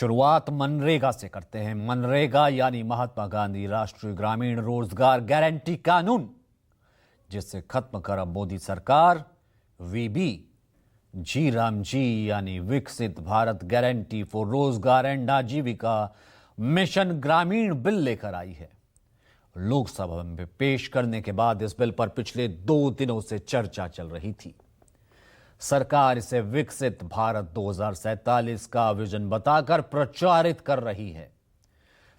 शुरुआत मनरेगा से करते हैं। मनरेगा यानी महात्मा गांधी राष्ट्रीय ग्रामीण रोजगार गारंटी कानून, जिसे खत्म कर अब मोदी सरकार वीबी जी राम जी यानी विकसित भारत गारंटी फॉर रोजगार एंड आजीविका मिशन ग्रामीण बिल लेकर आई है। लोकसभा में पेश करने के बाद इस बिल पर पिछले 2 दिनों से चर्चा चल रही थी। सरकार इसे विकसित भारत 2047 का विजन बताकर प्रचारित कर रही है,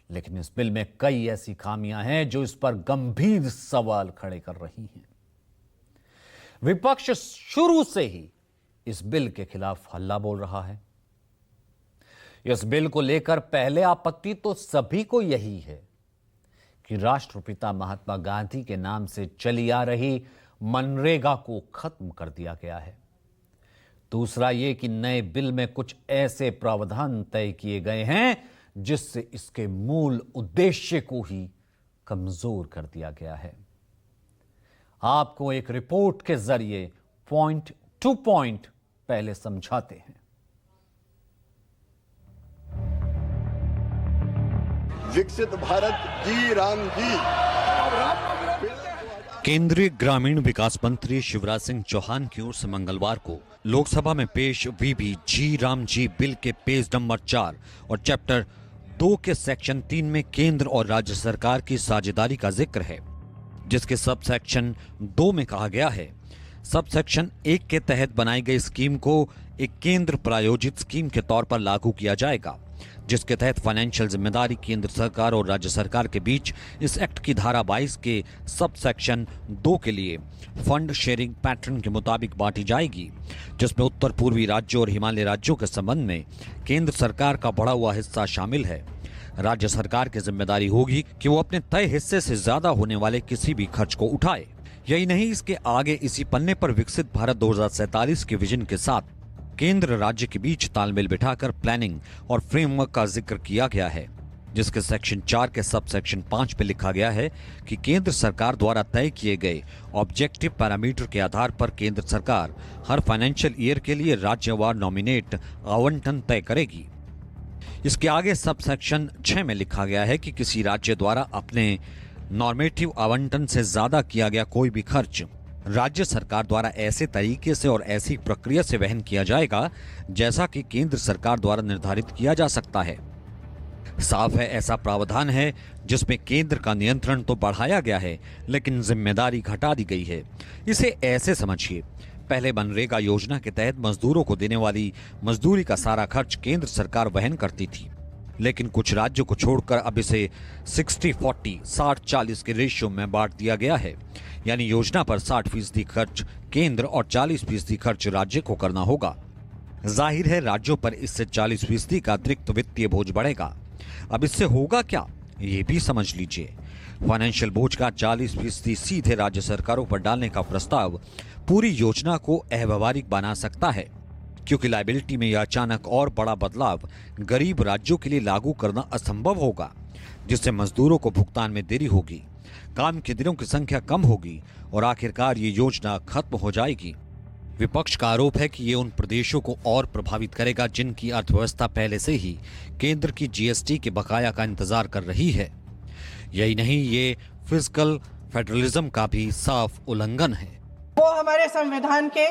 लेकिन इस बिल में कई ऐसी खामियां हैं जो इस पर गंभीर सवाल खड़े कर रही हैं। विपक्ष शुरू से ही इस बिल के खिलाफ हल्ला बोल रहा है। इस बिल को लेकर पहले आपत्ति तो सभी को यही है कि राष्ट्रपिता महात्मा गांधी के नाम से चली आ रही मनरेगा को खत्म कर दिया गया है। दूसरा ये कि नए बिल में कुछ ऐसे प्रावधान तय किए गए हैं जिससे इसके मूल उद्देश्य को ही कमजोर कर दिया गया है। आपको एक रिपोर्ट के जरिए पॉइंट टू पॉइंट पहले समझाते हैं। विकसित भारत जी राम जी। केंद्रीय ग्रामीण विकास मंत्री शिवराज सिंह चौहान की ओर से मंगलवार को लोकसभा में पेश वीबी जी राम जी बिल के पेज नंबर 4 और चैप्टर 2 के सेक्शन 3 में केंद्र और राज्य सरकार की साझेदारी का जिक्र है, जिसके सब सेक्शन 2 में कहा गया है सब सेक्शन 1 के तहत बनाई गई स्कीम को एक केंद्र प्रायोजित स्कीम के तौर पर लागू किया जाएगा, जिसके तहत फाइनेंशियल जिम्मेदारी केंद्र सरकार और राज्य सरकार के बीच इस एक्ट की धारा 22 के सब सेक्शन 2 के लिए फंड शेयरिंग पैटर्न के मुताबिक बांटी जाएगी, जिसमें उत्तर पूर्वी राज्यों और हिमालय राज्यों के संबंध में केंद्र सरकार का बढ़ा हुआ हिस्सा शामिल है। राज्य सरकार की जिम्मेदारी होगी कि वो अपने तय हिस्से से ज्यादा होने वाले किसी भी खर्च को उठाए। यही नहीं, इसके आगे इसी पन्ने पर विकसित भारत 2047 के विजन के साथ केंद्र राज्य के बीच तालमेल बिठाकर प्लानिंग और फ्रेमवर्क का जिक्र किया गया है, जिसके सेक्शन 4 के सब सेक्शन 5 पे लिखा गया है कि केंद्र सरकार द्वारा तय किए गए ऑब्जेक्टिव पैरामीटर के आधार पर केंद्र सरकार हर फाइनेंशियल ईयर के लिए राज्यवार नॉमिनेट आवंटन तय करेगी। इसके आगे सब सेक्शन 6 में लिखा गया है कि किसी राज्य द्वारा अपने नॉर्मेटिव आवंटन से ज्यादा किया गया कोई भी खर्च राज्य सरकार द्वारा ऐसे तरीके से और ऐसी प्रक्रिया से वहन किया जाएगा जैसा कि केंद्र सरकार द्वारा निर्धारित किया जा सकता है। साफ है, ऐसा प्रावधान है जिसमें केंद्र का नियंत्रण तो बढ़ाया गया है लेकिन जिम्मेदारी घटा दी गई है। इसे ऐसे समझिए, पहले मनरेगा योजना के तहत मजदूरों को देने वाली मजदूरी का सारा खर्च केंद्र सरकार वहन करती थी, लेकिन कुछ राज्यों को छोड़कर अब इसे 60-40 60-40 के रेशियो में बांट दिया गया है, यानी योजना पर 60% खर्च केंद्र और 40% खर्च राज्य को करना होगा। जाहिर है राज्यों पर इससे 40% का अतिरिक्त वित्तीय बोझ बढ़ेगा। अब इससे होगा क्या, ये भी समझ लीजिए। फाइनेंशियल बोझ का 40% सीधे राज्य सरकारों पर डालने का प्रस्ताव पूरी योजना को अव्यवहारिक बना सकता है, क्योंकि लायबिलिटी में यह अचानक और बड़ा बदलाव गरीब राज्यों के लिए लागू करना असंभव होगा, जिससे मजदूरों को भुगतान में देरी होगी, काम के दिनों की संख्या कम होगी और आखिरकार ये योजना खत्म हो जाएगी। विपक्ष का आरोप है कि ये उन प्रदेशों को और प्रभावित करेगा जिनकी अर्थव्यवस्था पहले से ही केंद्र की जीएसटी के बकाया का इंतजार कर रही है। यही नहीं, ये फिस्कल फेडरलिज्म का भी साफ उल्लंघन है। वो हमारे संविधान के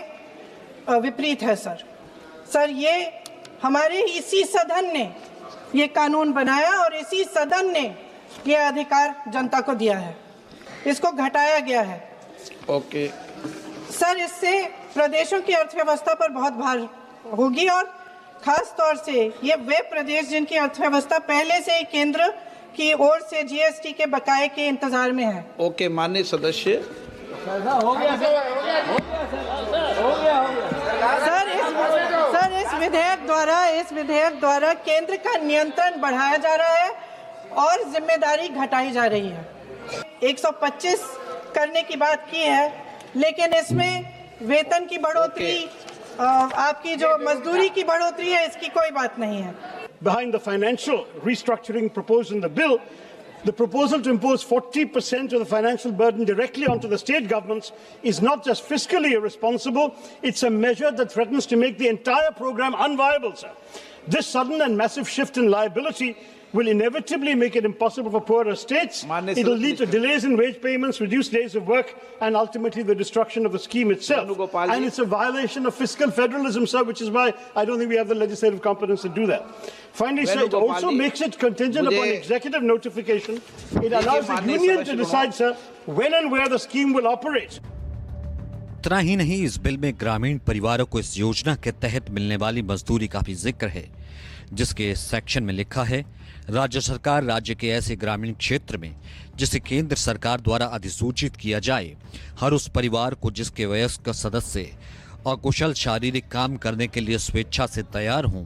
विपरीत है सर, ये हमारे इसी सदन ने ये कानून बनाया और इसी सदन ने ये अधिकार जनता को दिया है, इसको घटाया गया है। ओके सर, इससे प्रदेशों की अर्थव्यवस्था पर बहुत भार होगी और खास तौर से ये वे प्रदेश जिनकी अर्थव्यवस्था पहले से ही केंद्र की ओर से जीएसटी के बकाये के इंतजार में है। ओके माननीय सदस्य, सर इस विधेयक द्वारा केंद्र का नियंत्रण बढ़ाया जा रहा है और जिम्मेदारी घटाई जा रही है। 125 करने की बात की है, लेकिन इसमें वेतन की बढ़ोतरी, आपकी जो मजदूरी की बढ़ोतरी है, इसकी कोई बात नहीं है। Behind the financial restructuring proposed in the bill, the proposal to impose 40% of the financial burden directly onto the state governments is not just fiscally irresponsible, it's a measure that threatens to make the entire program unviable, sir. This sudden and massive shift in liability will inevitably make it impossible for poorer states. It will lead to delays in wage payments, reduced days of work, and ultimately the destruction of the scheme itself. And it's a violation of fiscal federalism, sir, which is why I don't think we have the legislative competence to do that. Finally, sir, it also makes it contingent upon executive notification. It allows the union to decide, sir, when and where the scheme will operate. इतना ही नहीं, इस bill में ग्रामीण परिवारों को इस योजना के तहत मिलने वाली मजदूरी का भी जिक्र है, जिसके इस सेक्शन में लिखा है, राज्य सरकार राज्य के ऐसे ग्रामीण क्षेत्र में जिसे केंद्र सरकार द्वारा अधिसूचित किया जाए, हर उस परिवार को जिसके वयस्क सदस्य अकुशल शारीरिक काम करने के लिए स्वेच्छा से तैयार हों,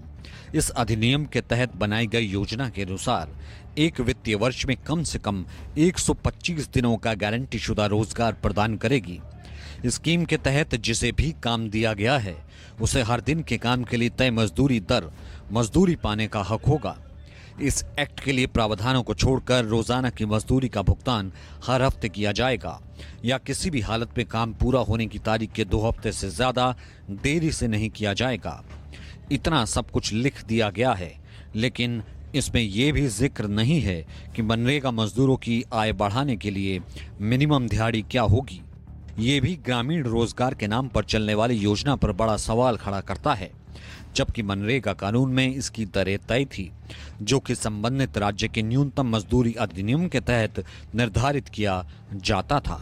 इस अधिनियम के तहत बनाई गई योजना के अनुसार एक वित्तीय वर्ष में कम से कम 125 दिनों का गारंटी शुदा रोजगार प्रदान करेगी। स्कीम के तहत जिसे भी काम दिया गया है उसे हर दिन के काम के लिए तय मजदूरी दर मजदूरी पाने का हक होगा। इस एक्ट के लिए प्रावधानों को छोड़कर रोजाना की मजदूरी का भुगतान हर हफ्ते किया जाएगा या किसी भी हालत में काम पूरा होने की तारीख के 2 हफ्ते से ज्यादा देरी से नहीं किया जाएगा। इतना सब कुछ लिख दिया गया है, लेकिन इसमें यह भी जिक्र नहीं है कि मनरेगा मजदूरों की आय बढ़ाने के लिए मिनिमम दिहाड़ी क्या होगी। ये भी ग्रामीण रोजगार के नाम पर चलने वाली योजना पर बड़ा सवाल खड़ा करता है, जबकि मनरेगा कानून में इसकी दरें तय थी, जो कि संबंधित राज्य के न्यूनतम मजदूरी अधिनियम के तहत निर्धारित किया जाता था।